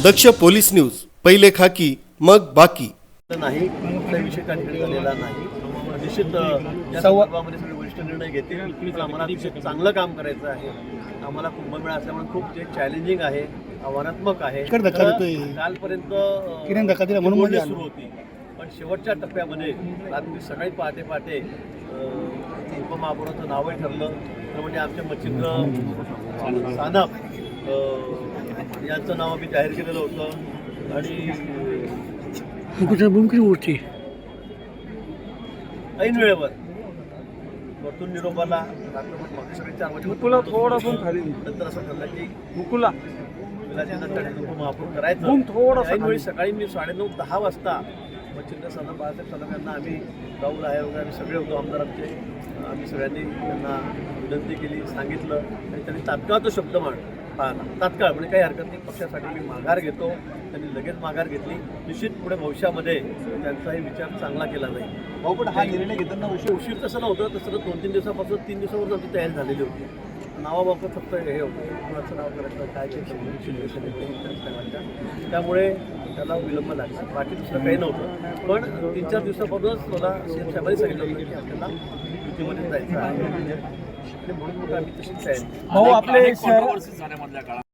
दक्ष police news, पहिले खाकी मग बाकी. नाही कुठलाही विषय काही झालेला नाही. निश्चित या संदर्भामध्ये सगळे वरिष्ठ निर्णय घेतील. पण आम्हाला अतिशय चांगलं काम करायचं आहे. आम्हाला कुंभमेळा असल्यामुळे खूप जे चॅलेंजिंग आहे, आव्हानात्मक आहे. कालपर्यंत बोलणी सुरू होती, पण शेवटच्या टप्प्यामध्ये रात्री सकाळी पहाटे उपमहापौराचं नावही ठरलं. तर म्हणजे आमच्या मच्छिंद्र सानप यांचं नाव आम्ही जाहीर केलेलं होतं. आणि मूर्ती ऐन वेळेवर वरतून निरोपाला रात्रभर सगळे 4 वाजे नंतर असं ठरलं की उपमहापौर करायचं. ऐन वेळी सकाळी मी 9:30-10 वाजता मच्छिंद्र सानप बाळासाहेब सानप यांना आम्ही राहुल आहे वगैरे आम्ही सगळे होतो आमदारांचे. आम्ही सगळ्यांनी त्यांना विनंती केली, सांगितलं आणि त्यांनी तात्काळ तो शब्द पाळला. तात्काळ म्हणजे काही हरकत नाही, पक्षासाठी मी माघार घेतो. त्यांनी लगेच माघार घेतली. निश्चित पुढे भविष्यामध्ये त्यांचाही विचार चांगला केला जाईल. भाऊ, पण हा निर्णय घेताना उशीर तसं नव्हतं, तसं 2-3 दिवसापासून 3 दिवसावर आमची तयारी झालेली होती. नावाबाबत फक्त हे होतं, कुणाचं नाव करायचं काय ते त्यामुळे त्याला विलंब लागला. बाकी दुसरं काही नव्हतं. पण 3-4 दिवसापासूनच मला सीएम साहेबांनी सांगितलं होतं की आपल्याला युतीमध्ये जायचं आहे आणि म्हणून मग आम्ही तशीच तयारी. भाऊ, आपले